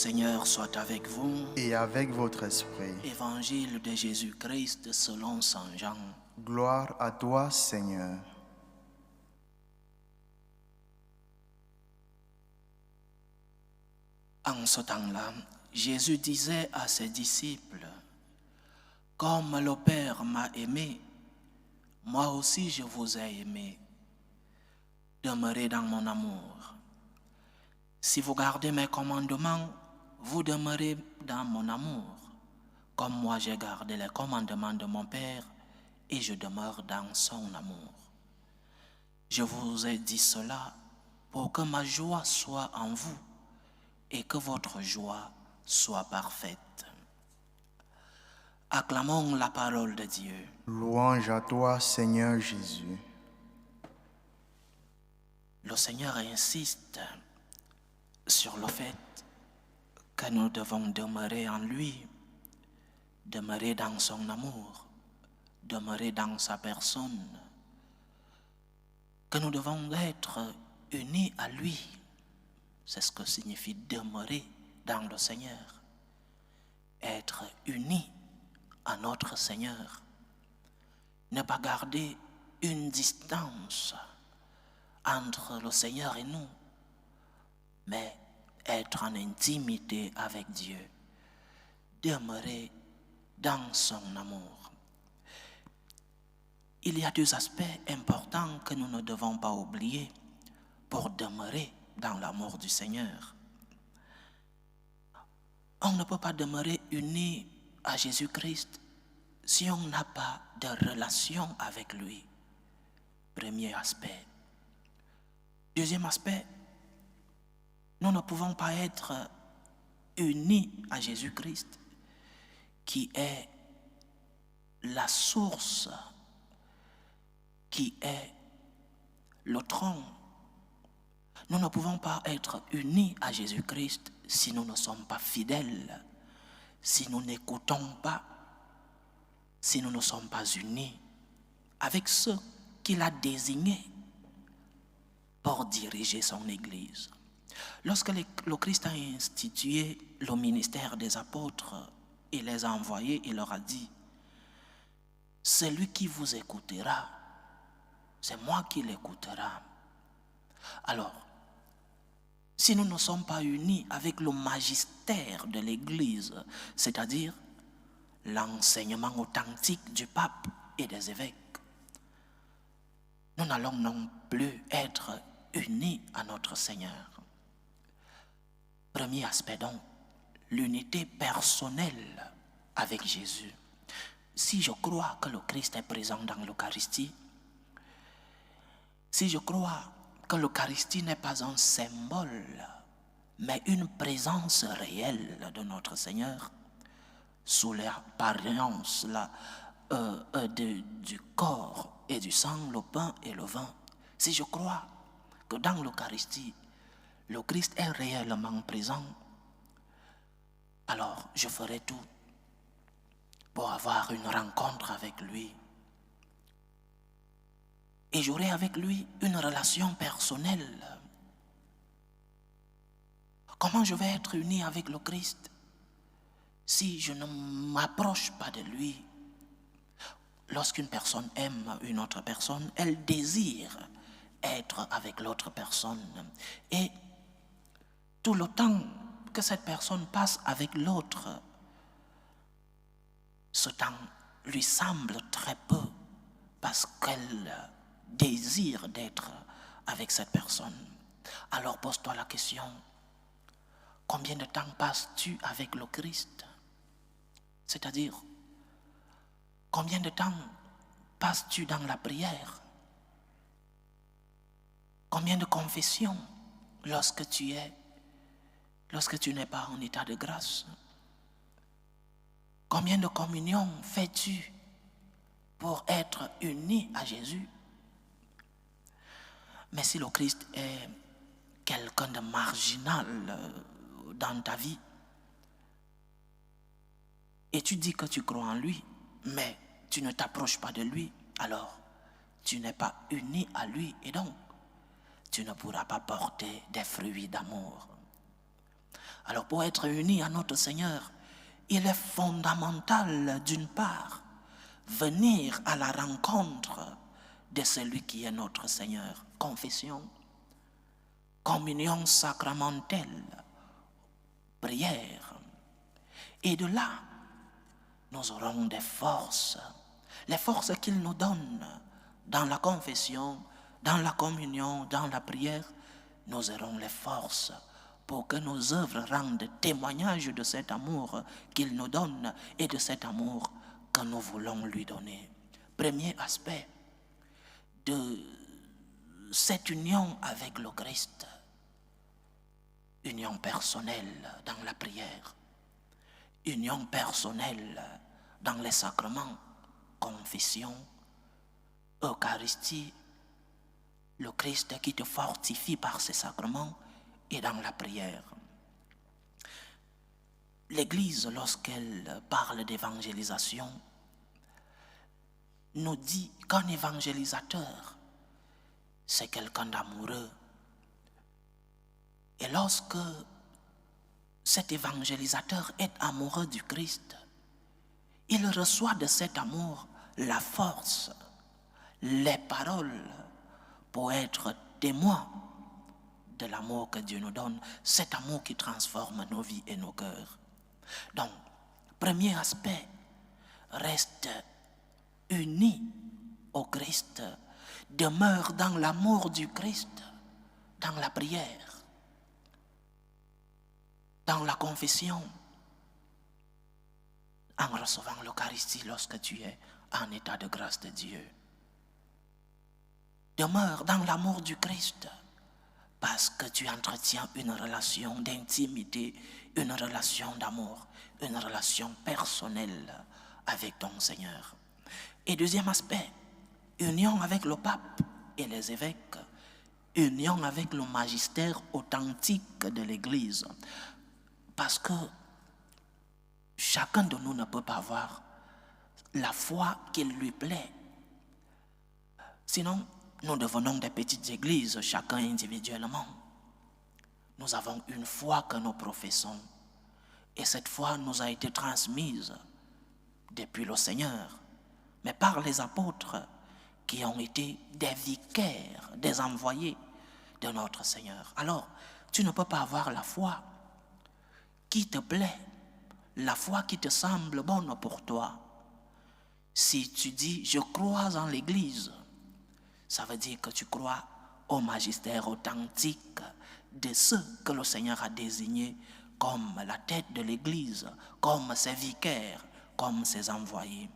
Seigneur soit avec vous. Et avec votre esprit. Évangile de Jésus-Christ selon Saint Jean. Gloire à toi, Seigneur. En ce temps-là, Jésus disait à ses disciples, « Comme le Père m'a aimé, moi aussi je vous ai aimé. Demeurez dans mon amour. Si vous gardez mes commandements, vous demeurez dans mon amour, comme moi j'ai gardé les commandements de mon Père et je demeure dans son amour. Je vous ai dit cela pour que ma joie soit en vous et que votre joie soit parfaite. » Acclamons la parole de Dieu. Louange à toi, Seigneur Jésus. Le Seigneur insiste sur le fait que nous devons demeurer en lui, demeurer dans son amour, demeurer dans sa personne, que nous devons être unis à lui. C'est ce que signifie demeurer dans le Seigneur, être unis à notre Seigneur, ne pas garder une distance entre le Seigneur et nous, mais être en intimité avec Dieu, demeurer dans son amour. Il y a deux aspects importants que nous ne devons pas oublier pour demeurer dans l'amour du Seigneur. On ne peut pas demeurer uni à Jésus-Christ si on n'a pas de relation avec lui. Premier aspect. Deuxième aspect, nous ne pouvons pas être unis à Jésus-Christ, qui est la source, qui est le tronc. Nous ne pouvons pas être unis à Jésus-Christ si nous ne sommes pas fidèles, si nous n'écoutons pas, si nous ne sommes pas unis avec ceux qu'il a désignés pour diriger son Église. Lorsque le Christ a institué le ministère des apôtres, il les a envoyés, il leur a dit, « Celui qui vous écoutera, c'est moi qui l'écoutera. » Alors, si nous ne sommes pas unis avec le magistère de l'Église, c'est-à-dire l'enseignement authentique du pape et des évêques, nous n'allons non plus être unis à notre Seigneur. Premier aspect donc, l'unité personnelle avec Jésus. Si je crois que le Christ est présent dans l'Eucharistie, si je crois que l'Eucharistie n'est pas un symbole, mais une présence réelle de notre Seigneur, sous l'apparence du corps et du sang, le pain et le vin, si je crois que dans l'Eucharistie, le Christ est réellement présent, alors je ferai tout pour avoir une rencontre avec lui. Et j'aurai avec lui une relation personnelle. Comment je vais être uni avec le Christ si je ne m'approche pas de lui? Lorsqu'une personne aime une autre personne, elle désire être avec l'autre personne. Et tout le temps que cette personne passe avec l'autre, ce temps lui semble très peu parce qu'elle désire d'être avec cette personne. Alors pose-toi la question, combien de temps passes-tu avec le Christ? C'est-à-dire, combien de temps passes-tu dans la prière? Combien de confessions lorsque tu n'es pas en état de grâce? Combien de communions fais-tu pour être uni à Jésus? Mais si le Christ est quelqu'un de marginal dans ta vie, et tu dis que tu crois en lui, mais tu ne t'approches pas de lui, alors tu n'es pas uni à lui et donc tu ne pourras pas porter des fruits d'amour. Alors pour être unis à notre Seigneur, il est fondamental d'une part venir à la rencontre de celui qui est notre Seigneur. Confession, communion sacramentelle, prière. Et de là, nous aurons des forces, les forces qu'il nous donne dans la confession, dans la communion, dans la prière. Nous aurons les forces pour que nos œuvres rendent témoignage de cet amour qu'il nous donne et de cet amour que nous voulons lui donner. Premier aspect de cette union avec le Christ, union personnelle dans la prière, union personnelle dans les sacrements, confession, Eucharistie, le Christ qui te fortifie par ses sacrements et dans la prière. L'Église, lorsqu'elle parle d'évangélisation, nous dit qu'un évangélisateur, c'est quelqu'un d'amoureux. Et lorsque cet évangélisateur est amoureux du Christ, il reçoit de cet amour la force, les paroles pour être témoin de l'amour que Dieu nous donne, cet amour qui transforme nos vies et nos cœurs. Donc, premier aspect, reste uni au Christ, demeure dans l'amour du Christ, dans la prière, dans la confession, en recevant l'Eucharistie lorsque tu es en état de grâce de Dieu. Demeure dans l'amour du Christ parce que tu entretiens une relation d'intimité, une relation d'amour, une relation personnelle avec ton Seigneur. Et deuxième aspect, union avec le pape et les évêques, union avec le magistère authentique de l'Église. Parce que chacun de nous ne peut pas avoir la foi qu'il lui plaît. Sinon, nous devenons des petites églises, chacun individuellement. Nous avons une foi que nous professons. Et cette foi nous a été transmise depuis le Seigneur, mais par les apôtres qui ont été des vicaires, des envoyés de notre Seigneur. Alors, tu ne peux pas avoir la foi qui te plaît, la foi qui te semble bonne pour toi. Si tu dis « je crois en l'Église », ça veut dire que tu crois au magistère authentique de ceux que le Seigneur a désignés comme la tête de l'Église, comme ses vicaires, comme ses envoyés.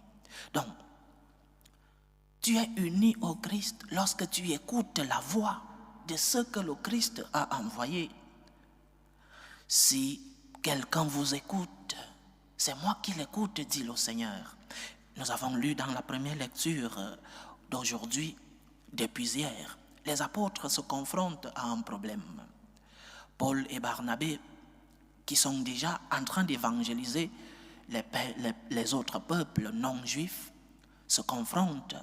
Donc, tu es uni au Christ lorsque tu écoutes la voix de ceux que le Christ a envoyés. Si quelqu'un vous écoute, c'est moi qui l'écoute, dit le Seigneur. Nous avons lu dans la première lecture d'aujourd'hui, depuis hier, les apôtres se confrontent à un problème. Paul et Barnabé, qui sont déjà en train d'évangéliser les autres peuples non juifs, se confrontent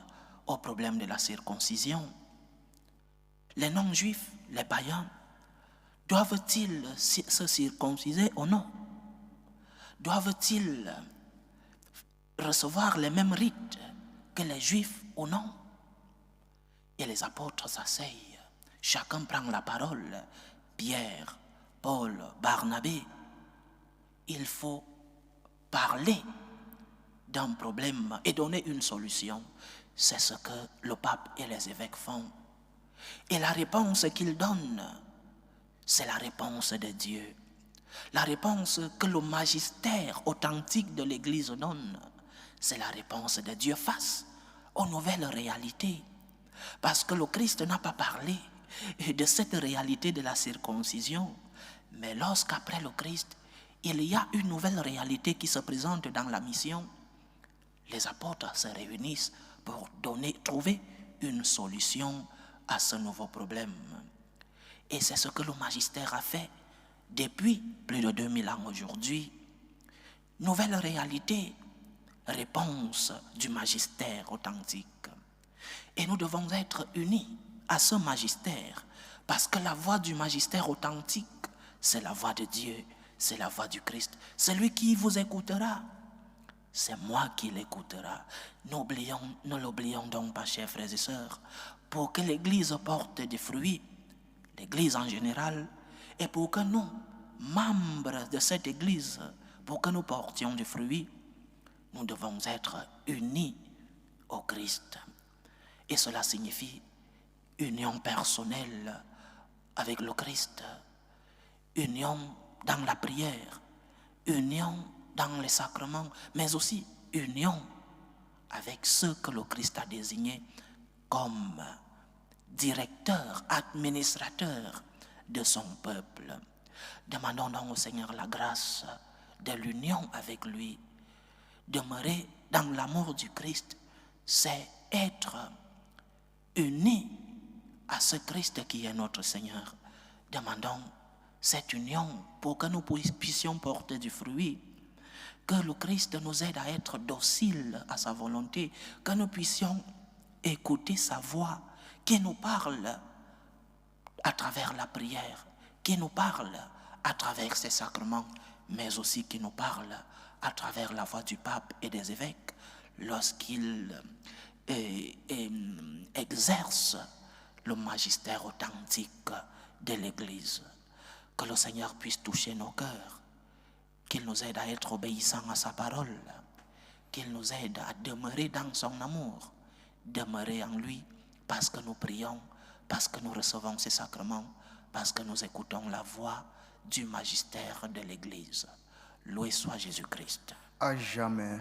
au problème de la circoncision. Les non juifs, les païens, doivent-ils se circonciser ou non? Doivent-ils recevoir les mêmes rites que les juifs ou non? Et les apôtres s'asseyent, chacun prend la parole, Pierre, Paul, Barnabé. Il faut parler d'un problème et donner une solution. C'est ce que le pape et les évêques font. Et la réponse qu'ils donnent, c'est la réponse de Dieu. La réponse que le magistère authentique de l'Église donne, c'est la réponse de Dieu face aux nouvelles réalités. Parce que le Christ n'a pas parlé de cette réalité de la circoncision. Mais lorsqu'après le Christ, il y a une nouvelle réalité qui se présente dans la mission, les apôtres se réunissent pour trouver une solution à ce nouveau problème. Et c'est ce que le magistère a fait depuis plus de 2000 ans aujourd'hui. Nouvelle réalité, réponse du magistère authentique. Et nous devons être unis à ce magistère, parce que la voix du magistère authentique, c'est la voix de Dieu, c'est la voix du Christ. C'est lui qui vous écoutera. C'est moi qui l'écoutera. Ne l'oublions donc pas, chers frères et sœurs, pour que l'Église porte des fruits, l'Église en général, et pour que nous, membres de cette Église, pour que nous portions des fruits, nous devons être unis au Christ. Et cela signifie union personnelle avec le Christ, union dans la prière, union dans les sacrements, mais aussi union avec ceux que le Christ a désignés comme directeur, administrateur de son peuple. Demandons donc au Seigneur la grâce de l'union avec lui. Demeurer dans l'amour du Christ, c'est être unis à ce Christ qui est notre Seigneur. Demandons cette union pour que nous puissions porter du fruit, que le Christ nous aide à être dociles à sa volonté, que nous puissions écouter sa voix qui nous parle à travers la prière, qui nous parle à travers ses sacrements, mais aussi qui nous parle à travers la voix du pape et des évêques lorsqu'ils exercent le magistère authentique de l'Église. Que le Seigneur puisse toucher nos cœurs, qu'il nous aide à être obéissants à sa parole, qu'il nous aide à demeurer dans son amour, demeurer en lui parce que nous prions, parce que nous recevons ses sacrements, parce que nous écoutons la voix du magistère de l'Église. Loué soit Jésus-Christ. À jamais.